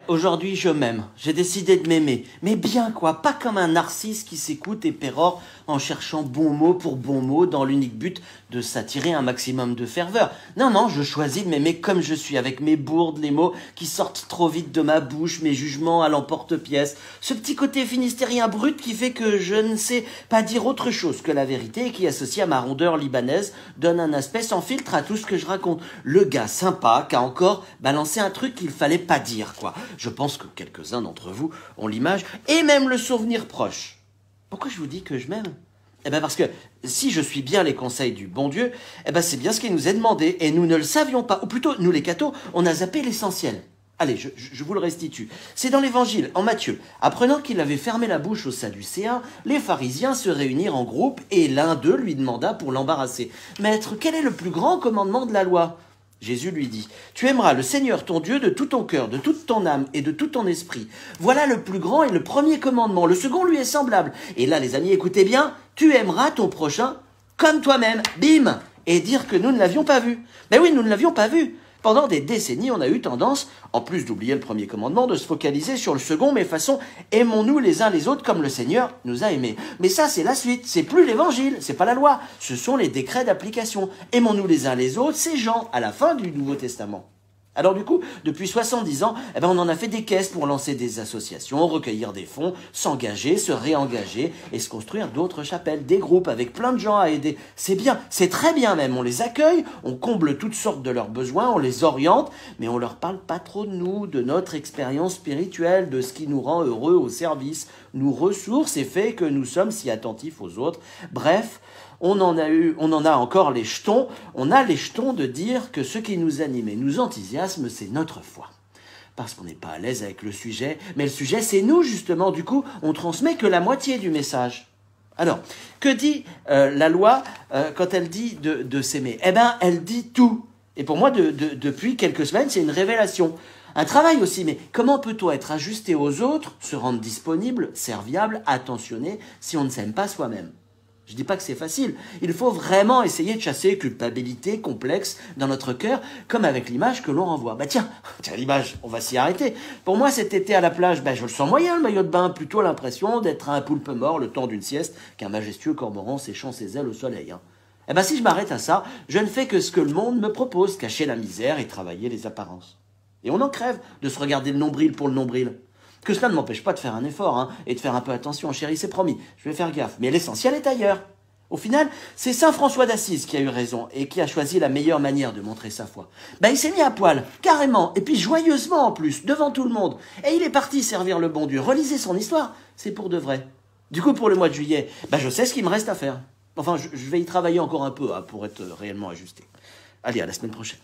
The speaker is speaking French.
aujourd'hui je m'aime. J'ai décidé de m'aimer. Mais bien quoi, pas comme un narcisse qui s'écoute et pérore en cherchant bon mot pour bon mot dans l'unique but de s'attirer un maximum de ferveur. Non, non, je choisis de m'aimer comme je suis, avec mes bourdes, les mots qui sortent trop vite de ma bouche, mes jugements à l'emporte-pièce. Ce petit côté finistérien brut qui fait que je ne sais pas dire autre chose que la vérité et qui, associé à ma rondeur libanaise, donne un aspect sans filtre à tout ce que je raconte. Le gars sympa qui a encore balancé un truc qu'il fallait pas dire, quoi. Je pense que quelques-uns d'entre vous ont l'image et même le souvenir proche. Pourquoi je vous dis que je m'aime ? Eh bien parce que si je suis bien les conseils du bon Dieu, eh ben c'est bien ce qui nous est demandé et nous ne le savions pas. Ou plutôt, nous les cathos, on a zappé l'essentiel. Allez, je vous le restitue. C'est dans l'Évangile, en Matthieu. Apprenant qu'il avait fermé la bouche aux Sadducéens, les pharisiens se réunirent en groupe et l'un d'eux lui demanda pour l'embarrasser. « Maître, quel est le plus grand commandement de la loi ?» Jésus lui dit, « Tu aimeras le Seigneur ton Dieu de tout ton cœur, de toute ton âme et de tout ton esprit. Voilà le plus grand et le premier commandement. Le second lui est semblable. Et là, les amis, écoutez bien, tu aimeras ton prochain comme toi-même. » Bim ! Et dire que nous ne l'avions pas vu. Ben oui, nous ne l'avions pas vu. Pendant des décennies, on a eu tendance, en plus d'oublier le premier commandement, de se focaliser sur le second, mais façon, aimons-nous les uns les autres comme le Seigneur nous a aimés. Mais ça, c'est la suite, c'est plus l'évangile, c'est pas la loi, ce sont les décrets d'application. Aimons-nous les uns les autres, c'est Jean, à la fin du Nouveau Testament. Alors du coup, depuis 70 ans, on en a fait des caisses pour lancer des associations, recueillir des fonds, s'engager, se réengager et se construire d'autres chapelles, des groupes avec plein de gens à aider. C'est bien, c'est très bien même, on les accueille, on comble toutes sortes de leurs besoins, on les oriente, mais on leur parle pas trop de nous, de notre expérience spirituelle, de ce qui nous rend heureux au service, nous ressource et fait que nous sommes si attentifs aux autres. Bref, on en a encore les jetons. On a les jetons de dire que ce qui nous anime et nous enthousiasme, c'est notre foi. Parce qu'on n'est pas à l'aise avec le sujet, mais le sujet, c'est nous, justement. Du coup, on transmet que la moitié du message. Alors, que dit la loi quand elle dit de s'aimer ? Eh bien, elle dit tout. Et pour moi, depuis quelques semaines, c'est une révélation. Un travail aussi, mais comment peut-on être ajusté aux autres, se rendre disponible, serviable, attentionné, si on ne s'aime pas soi-même ? Je dis pas que c'est facile. Il faut vraiment essayer de chasser culpabilité, complexe dans notre cœur, comme avec l'image que l'on renvoie. Tiens, l'image, on va s'y arrêter. Pour moi, cet été à la plage, je le sens moyen, le maillot de bain. Plutôt l'impression d'être un poulpe mort le temps d'une sieste qu'un majestueux cormoran séchant ses ailes au soleil. Si je m'arrête à ça, je ne fais que ce que le monde me propose, cacher la misère et travailler les apparences. Et on en crève de se regarder le nombril pour le nombril. Que cela ne m'empêche pas de faire un effort et de faire un peu attention. Chérie, c'est promis, je vais faire gaffe. Mais l'essentiel est ailleurs. Au final, c'est saint François d'Assise qui a eu raison et qui a choisi la meilleure manière de montrer sa foi. Il s'est mis à poil, carrément, et puis joyeusement en plus, devant tout le monde. Et il est parti servir le bon Dieu. Relisez son histoire, c'est pour de vrai. Du coup, pour le mois de juillet, je sais ce qu'il me reste à faire. Enfin, je vais y travailler encore un peu pour être réellement ajusté. Allez, à la semaine prochaine.